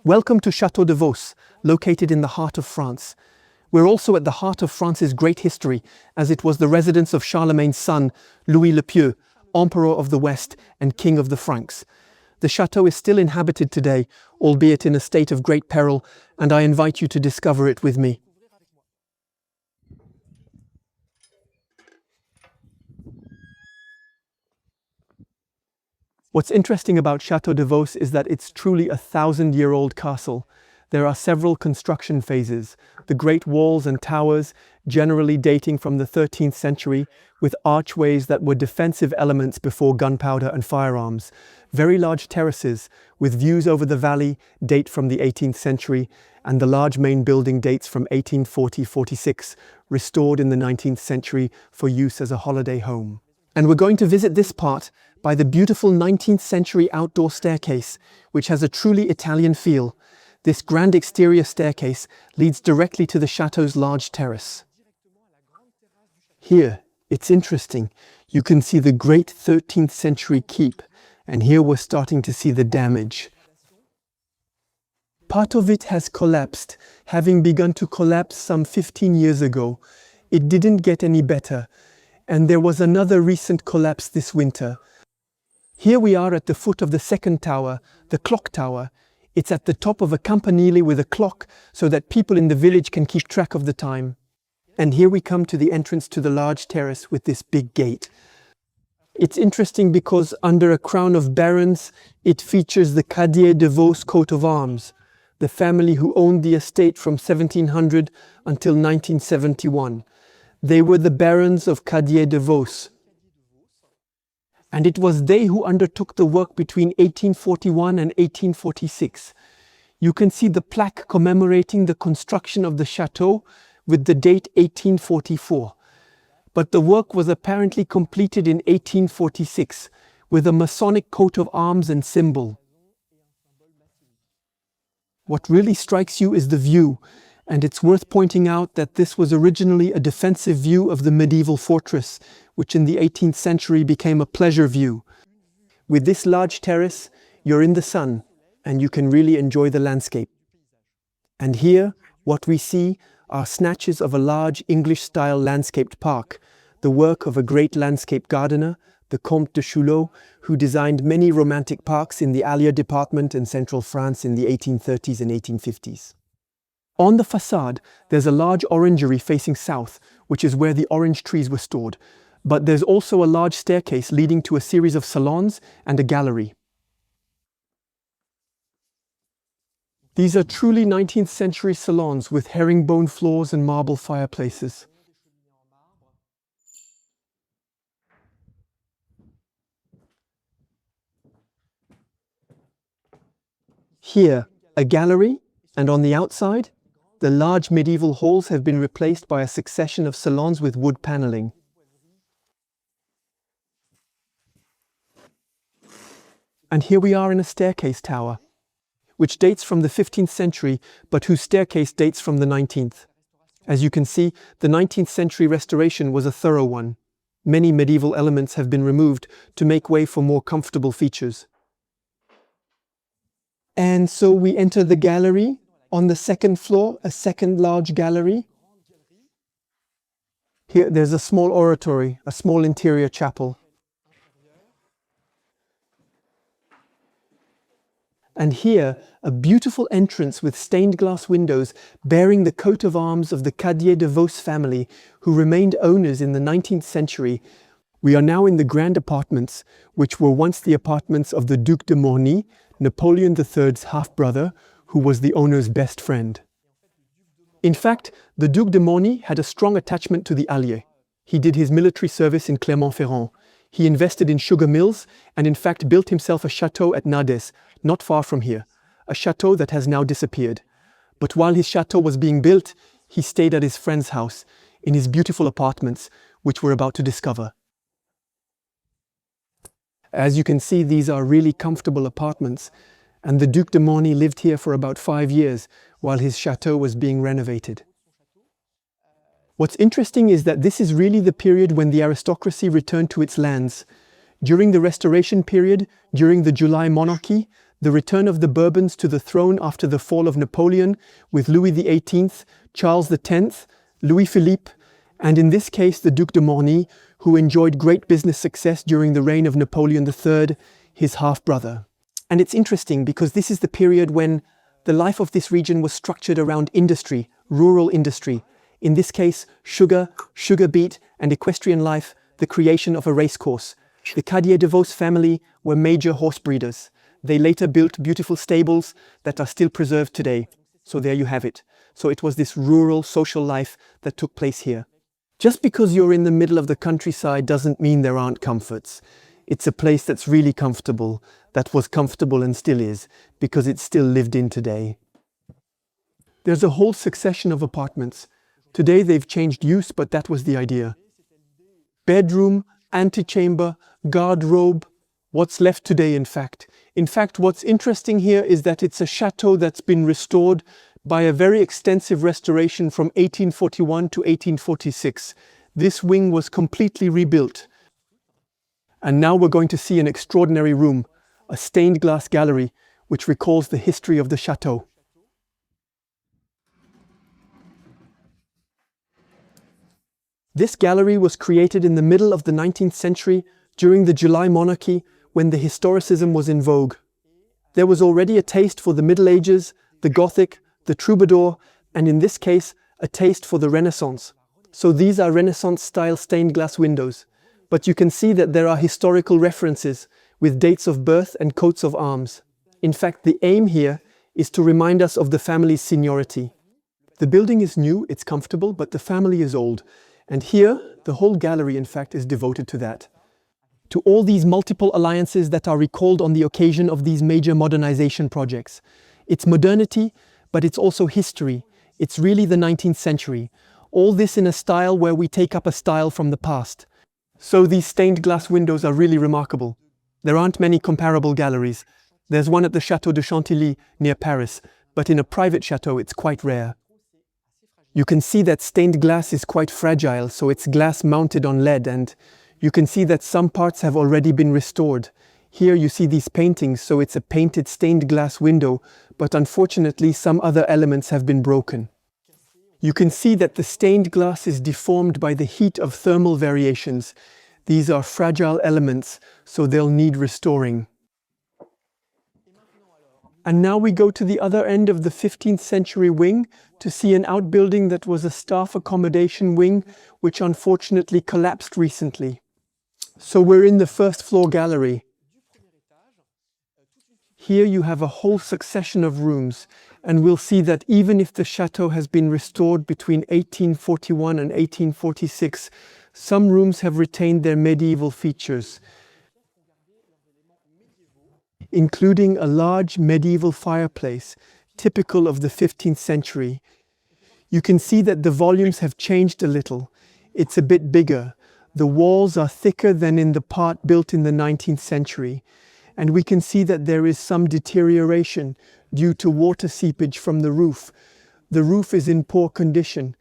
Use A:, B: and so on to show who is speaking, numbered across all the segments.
A: Welcome to Château de Veauce, located in the heart of France. We're also at the heart of France's great history, as it was the residence of Charlemagne's son, Louis le Pieux, Emperor of the West and King of the Franks. The château is still inhabited today, albeit in a state of great peril, and I invite you to discover it with me. What's interesting about Château de Veauce is that it's truly a 1,000-year-old castle. There are several construction phases, the great walls and towers, generally dating from the 13th century, with archways that were defensive elements before gunpowder and firearms. Very large terraces, with views over the valley, date from the 18th century, and the large main building dates from 1840-46, restored in the 19th century for use as a holiday home. And we're going to visit this part by the beautiful 19th century outdoor staircase, which has a truly Italian feel. This grand exterior staircase leads directly to the chateau's large terrace. Here, it's interesting. You can see the great 13th century keep, and here we're starting to see the damage. Part of it has collapsed, having begun to collapse some 15 years ago. It didn't get any better, and there was another recent collapse this winter. Here we are at the foot of the second tower, the clock tower. It's at the top of a campanile with a clock so that people in the village can keep track of the time. And here we come to the entrance to the large terrace with this big gate. It's interesting because under a crown of barons, it features the Allier de Veauce coat of arms, the family who owned the estate from 1700 until 1971. They were the barons of Allier de Veauce. And it was they who undertook the work between 1841 and 1846. You can see the plaque commemorating the construction of the chateau with the date 1844. But the work was apparently completed in 1846 with a Masonic coat of arms and symbol. What really strikes you is the view, and it's worth pointing out that this was originally a defensive view of the medieval fortress, which in the 18th century became a pleasure view. With this large terrace, you're in the sun, and you can really enjoy the landscape. And here, what we see are snatches of a large English-style landscaped park, the work of a great landscape gardener, the 𝐂𝐇𝐀𝐓𝐄 de Château, who designed many romantic parks in the Allier department in central France in the 1830s and 1850s. On the facade, there's a large orangery facing south, which is where the orange trees were stored. But there's also a large staircase leading to a series of salons and a gallery. These are truly 19th century salons with herringbone floors and marble fireplaces. Here, a gallery, and on the outside, the large medieval halls have been replaced by a succession of salons with wood paneling. And here we are in a staircase tower, which dates from the 15th century, but whose staircase dates from the 19th. As you can see, the 19th century restoration was a thorough one. Many medieval elements have been removed to make way for more comfortable features. And so we enter the gallery. On the second floor, a second large gallery. Here there's a small oratory, a small interior chapel. And here, a beautiful entrance with stained glass windows bearing the coat of arms of the Allier de Veauce family, who remained owners in the 19th century. We are now in the grand apartments, which were once the apartments of the Duc de Morny, Napoleon III's half-brother, who was the owner's best friend. In fact, the Duc de Morny had a strong attachment to the Allier. He did his military service in Clermont-Ferrand. He invested in sugar mills and in fact built himself a chateau at Nades, not far from here, a chateau that has now disappeared. But while his chateau was being built, he stayed at his friend's house, in his beautiful apartments, which we're about to discover. As you can see, these are really comfortable apartments, and the Duc de Morny lived here for about 5 years while his chateau was being renovated. What's interesting is that this is really the period when the aristocracy returned to its lands. During the Restoration period, during the July monarchy, the return of the Bourbons to the throne after the fall of Napoleon with Louis XVIII, Charles X, Louis-Philippe, and in this case the Duc de Morny, who enjoyed great business success during the reign of Napoleon III, his half-brother. And it's interesting because this is the period when the life of this region was structured around industry, rural industry. In this case, sugar beet, and equestrian life, the creation of a racecourse. The 𝐂𝐇𝐈𝐒 de Veauce family were major horse breeders. They later built beautiful stables that are still preserved today. So there you have it. So it was this rural social life that took place here. Just because you're in the middle of the countryside doesn't mean there aren't comforts. It's a place that's really comfortable, that was comfortable and still is, because it's still lived in today. There's a whole succession of apartments. Today they've changed use, but that was the idea. Bedroom, antechamber, garderobe, what's left today in fact. In fact, what's interesting here is that it's a chateau that's been restored by a very extensive restoration from 1841 to 1846. This wing was completely rebuilt. And now we're going to see an extraordinary room, a stained glass gallery, which recalls the history of the chateau. This gallery was created in the middle of the 19th century during the July monarchy when the historicism was in vogue. There was already a taste for the Middle Ages, the Gothic, the Troubadour, and in this case, a taste for the Renaissance. So these are Renaissance-style stained glass windows. But you can see that there are historical references with dates of birth and coats of arms. In fact, the aim here is to remind us of the family's seniority. The building is new, it's comfortable, but the family is old. And here, the whole gallery, in fact, is devoted to that. To all these multiple alliances that are recalled on the occasion of these major modernization projects. It's modernity, but it's also history. It's really the 19th century. All this in a style where we take up a style from the past. So these stained glass windows are really remarkable. There aren't many comparable galleries. There's one at the Château de Chantilly near Paris, but in a private chateau it's quite rare. You can see that stained glass is quite fragile, so it's glass mounted on lead, and you can see that some parts have already been restored. Here you see these paintings, so it's a painted stained glass window, but unfortunately some other elements have been broken. You can see that the stained glass is deformed by the heat of thermal variations. These are fragile elements, so they'll need restoring. And now we go to the other end of the 15th century wing to see an outbuilding that was a staff accommodation wing, which unfortunately collapsed recently. So we're in the first floor gallery. Here you have a whole succession of rooms, and we'll see that even if the chateau has been restored between 1841 and 1846, some rooms have retained their medieval features, including a large medieval fireplace, typical of the 15th century. You can see that the volumes have changed a little. It's a bit bigger. The walls are thicker than in the part built in the 19th century. And we can see that there is some deterioration due to water seepage from the roof. The roof is in poor condition,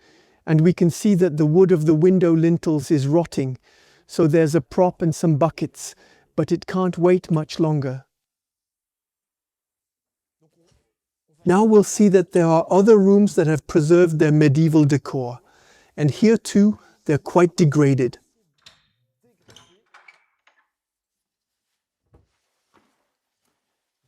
A: and we can see that the wood of the window lintels is rotting. So there's a prop and some buckets, but it can't wait much longer. Now we'll see that there are other rooms that have preserved their medieval decor, and here too, they're quite degraded.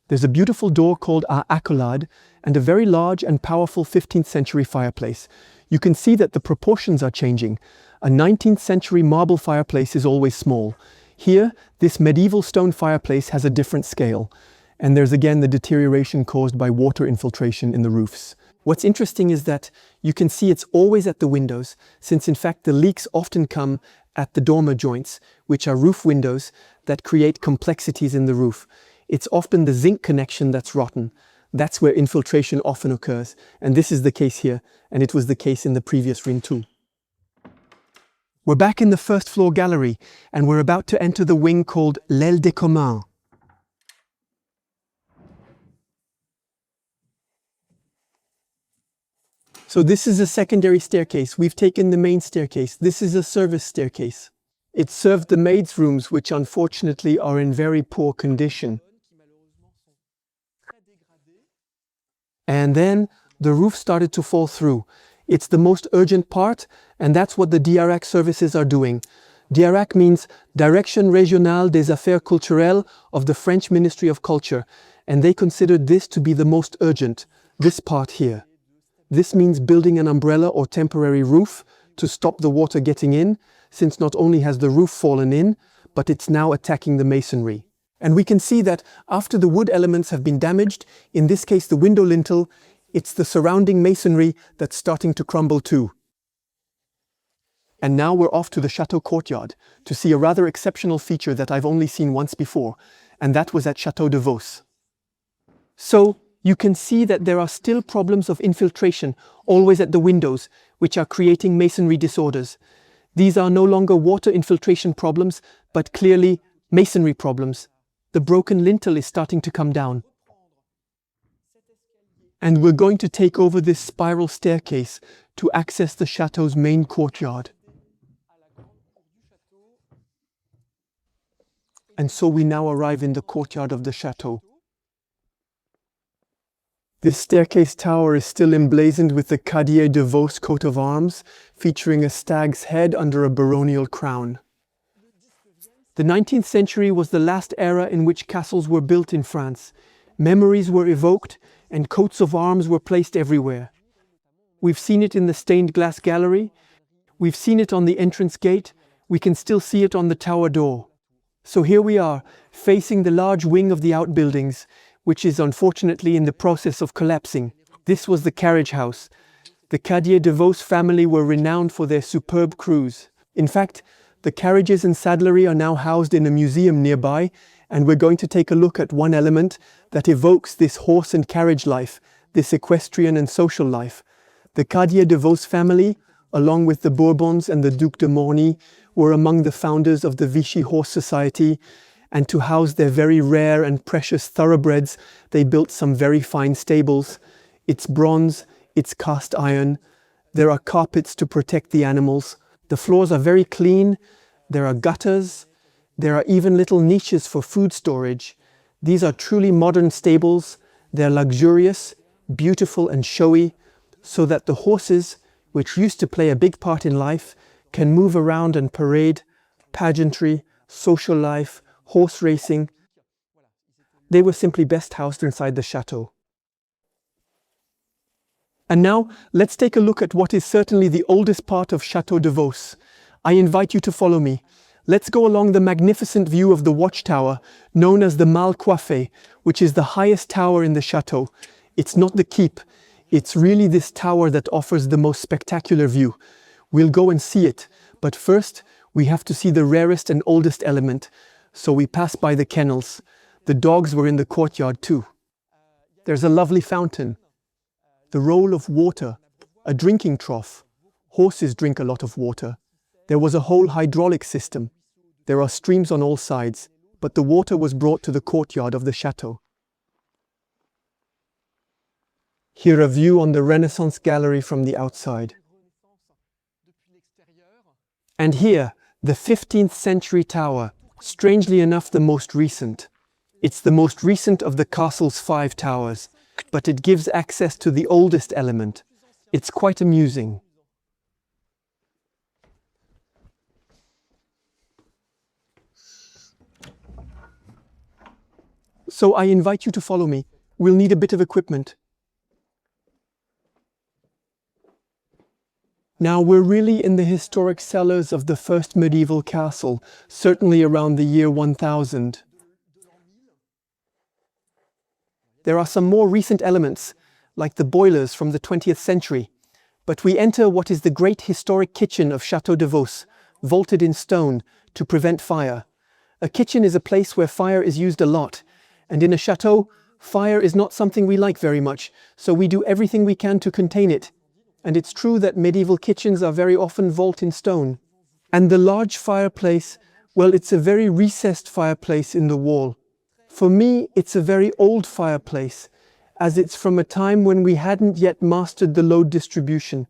A: There's a beautiful door called our accolade and a very large and powerful 15th century fireplace. You can see that the proportions are changing. A 19th century marble fireplace is always small. Here, this medieval stone fireplace has a different scale. And there's again the deterioration caused by water infiltration in the roofs. What's interesting is that you can see it's always at the windows, since in fact the leaks often come at the dormer joints, which are roof windows that create complexities in the roof. It's often the zinc connection that's rotten. That's where infiltration often occurs. And this is the case here, and it was the case in the previous room too. We're back in the first floor gallery, and we're about to enter the wing called l'aile des communs. So this is a secondary staircase. We've taken the main staircase. This is a service staircase. It served the maids' rooms, which unfortunately are in very poor condition. And then the roof started to fall through. It's the most urgent part, and that's what the DRAC services are doing. DRAC means Direction Régionale des Affaires Culturelles of the French Ministry of Culture, and they considered this to be the most urgent, this part here. This means building an umbrella or temporary roof to stop the water getting in, since not only has the roof fallen in, but it's now attacking the masonry. And we can see that after the wood elements have been damaged, in this case the window lintel, it's the surrounding masonry that's starting to crumble too. And now we're off to the chateau courtyard to see a rather exceptional feature that I've only seen once before, and that was at Chateau de Veauce. So, you can see that there are still problems of infiltration always at the windows, which are creating masonry disorders. These are no longer water infiltration problems, but clearly masonry problems. The broken lintel is starting to come down. And we're going to take over this spiral staircase to access the chateau's main courtyard. And so we now arrive in the courtyard of the chateau. This staircase tower is still emblazoned with the Cartier de Veauce coat of arms, featuring a stag's head under a baronial crown. The 19th century was the last era in which castles were built in France. Memories were evoked, and coats of arms were placed everywhere. We've seen it in the stained glass gallery, we've seen it on the entrance gate, we can still see it on the tower door. So here we are, facing the large wing of the outbuildings, which is unfortunately in the process of collapsing. This was the carriage house. The Cartier de Veauce family were renowned for their superb crews. In fact, the carriages and saddlery are now housed in a museum nearby, and we're going to take a look at one element that evokes this horse and carriage life, this equestrian and social life. The Cartier de Veauce family, along with the Bourbons and the Duc de Morny, were among the founders of the Vichy Horse Society, and to house their very rare and precious thoroughbreds, they built some very fine stables. It's bronze, it's cast iron, there are carpets to protect the animals, the floors are very clean, there are gutters, there are even little niches for food storage. These are truly modern stables, they're luxurious, beautiful and showy, so that the horses, which used to play a big part in life, can move around and parade, pageantry, social life, horse racing. They were simply best housed inside the chateau. And now, let's take a look at what is certainly the oldest part of Chateau de Veauce. I invite you to follow me. Let's go along the magnificent view of the watchtower, known as the 𝐂𝐇𝐈𝐒, which is the highest tower in the chateau. It's not the keep, it's really this tower that offers the most spectacular view. We'll go and see it, but first, we have to see the rarest and oldest element. So we pass by the kennels. The dogs were in the courtyard too. There's a lovely fountain. The roll of water, a drinking trough. Horses drink a lot of water. There was a whole hydraulic system. There are streams on all sides, but the water was brought to the courtyard of the chateau. Here a view on the Renaissance gallery from the outside. And here, the 15th century tower. Strangely enough, the most recent. It's the most recent of the castle's 5 towers, but it gives access to the oldest element. It's quite amusing. So I invite you to follow me. We'll need a bit of equipment. Now we're really in the historic cellars of the first medieval castle, certainly around the year 1000. There are some more recent elements, like the boilers from the 20th century, but we enter what is the great historic kitchen of Chateau de Veauce, vaulted in stone to prevent fire. A kitchen is a place where fire is used a lot, and in a chateau, fire is not something we like very much, so we do everything we can to contain it. And it's true that medieval kitchens are very often vault in stone. And the large fireplace, well, it's a very recessed fireplace in the wall. For me, it's a very old fireplace, as it's from a time when we hadn't yet mastered the load distribution.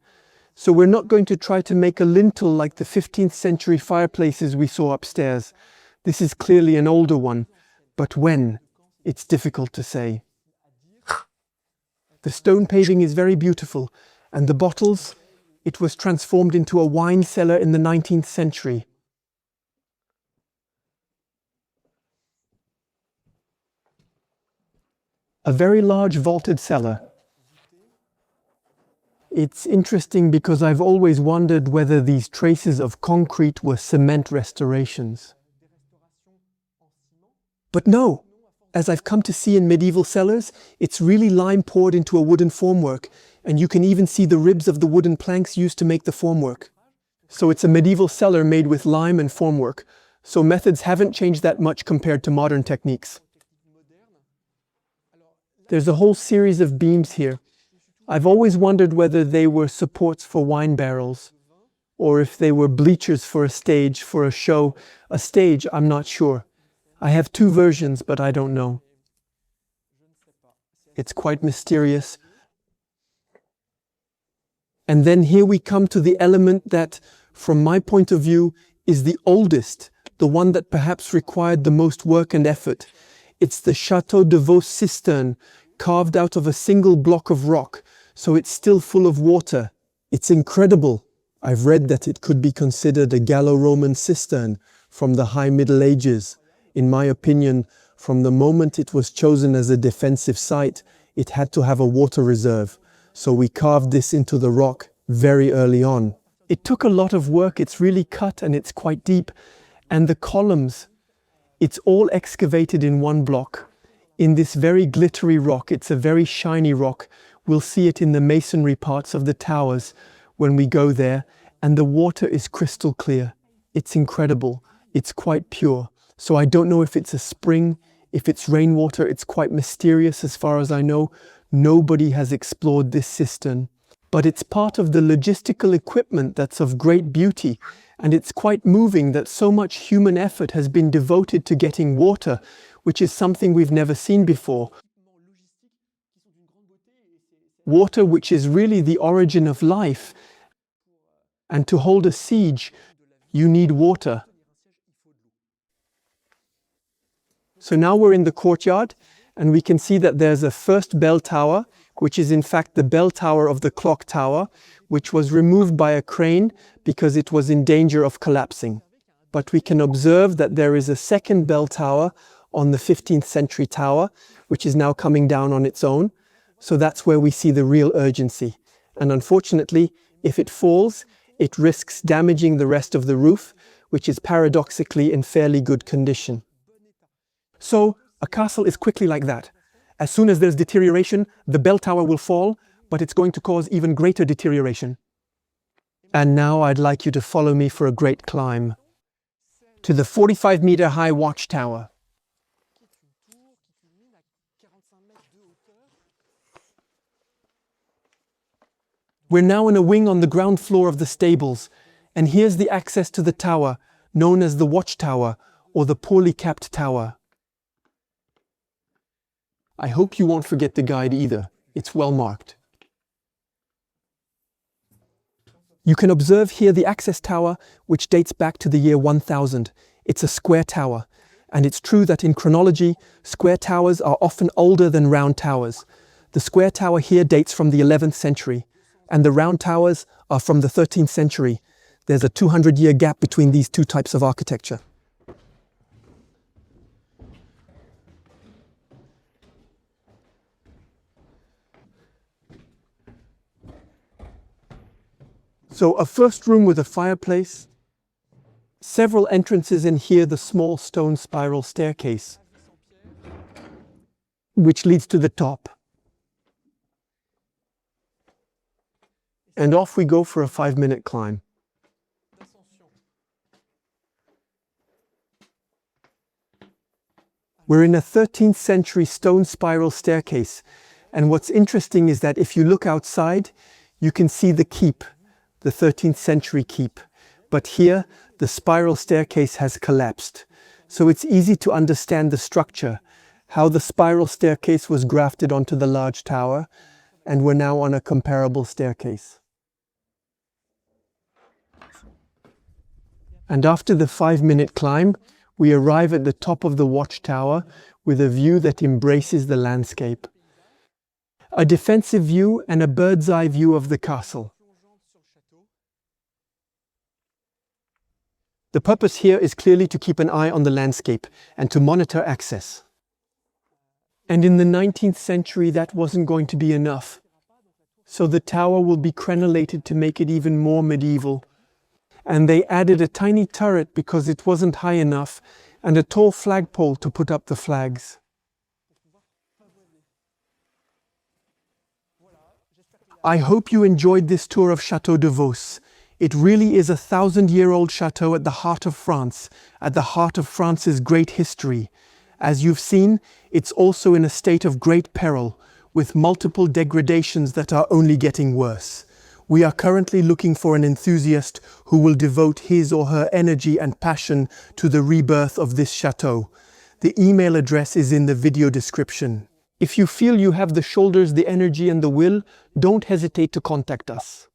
A: So we're not going to try to make a lintel like the 15th century fireplaces we saw upstairs. This is clearly an older one, but when? It's difficult to say. The stone paving is very beautiful, and the bottles, it was transformed into a wine cellar in the 19th century. A very large vaulted cellar. It's interesting because I've always wondered whether these traces of concrete were cement restorations. But no, as I've come to see in medieval cellars, it's really lime poured into a wooden formwork, and you can even see the ribs of the wooden planks used to make the formwork. So it's a medieval cellar made with lime and formwork, so methods haven't changed that much compared to modern techniques. There's a whole series of beams here. I've always wondered whether they were supports for wine barrels, or if they were bleachers for a stage, for a show. A stage, I'm not sure. I have two versions, but I don't know. It's quite mysterious. And then here we come to the element that, from my point of view, is the oldest, the one that perhaps required the most work and effort. It's the Château de Veauce cistern, carved out of a single block of rock, so it's still full of water. It's incredible. I've read that it could be considered a Gallo-Roman cistern from the High Middle Ages. In my opinion, from the moment it was chosen as a defensive site, it had to have a water reserve. So we carved this into the rock very early on. It took a lot of work. It's really cut and it's quite deep. And the columns, it's all excavated in one block. In this very glittery rock, it's a very shiny rock. We'll see it in the masonry parts of the towers when we go there. And the water is crystal clear. It's incredible. It's quite pure. So I don't know if it's a spring, if it's rainwater. It's quite mysterious as far as I know. Nobody has explored this cistern. But it's part of the logistical equipment that's of great beauty. And it's quite moving that so much human effort has been devoted to getting water, which is something we've never seen before. Water which is really the origin of life. And to hold a siege, you need water. So now we're in the courtyard, and we can see that there's a first bell tower, which is in fact the bell tower of the clock tower, which was removed by a crane because it was in danger of collapsing. But we can observe that there is a second bell tower on the 15th century tower, which is now coming down on its own. So that's where we see the real urgency. And unfortunately, if it falls, it risks damaging the rest of the roof, which is paradoxically in fairly good condition. So a castle is quickly like that. As soon as there's deterioration, the bell tower will fall, but it's going to cause even greater deterioration. And now I'd like you to follow me for a great climb to the 45-meter high watchtower. We're now in a wing on the ground floor of the stables, and here's the access to the tower, known as the watchtower or the poorly capped tower. I hope you won't forget the guide either. It's well marked. You can observe here the access tower, which dates back to the year 1000. It's a square tower, and it's true that in chronology, square towers are often older than round towers. The square tower here dates from the 11th century, and the round towers are from the 13th century. There's a 200-year gap between these two types of architecture. So a first room with a fireplace, several entrances, and here the small stone spiral staircase, which leads to the top. And off we go for a 5-minute climb. We're in a 13th century stone spiral staircase, and what's interesting is that if you look outside, you can see the keep, the 13th century keep. But here, the spiral staircase has collapsed. So it's easy to understand the structure, how the spiral staircase was grafted onto the large tower, and we're now on a comparable staircase. And after the 5-minute climb, we arrive at the top of the watchtower with a view that embraces the landscape. a defensive view and a bird's-eye view of the castle. The purpose here is clearly to keep an eye on the landscape and to monitor access. And in the 19th century, that wasn't going to be enough. So the tower will be crenellated to make it even more medieval. And they added a tiny turret because it wasn't high enough, and a tall flagpole to put up the flags. I hope you enjoyed this tour of Château de Veauce. It really is a 1,000-year-old chateau at the heart of France, at the heart of France's great history. As you've seen, it's also in a state of great peril, with multiple degradations that are only getting worse. We are currently looking for an enthusiast who will devote his or her energy and passion to the rebirth of this chateau. The email address is in the video description. If you feel you have the shoulders, the energy and the will, don't hesitate to contact us.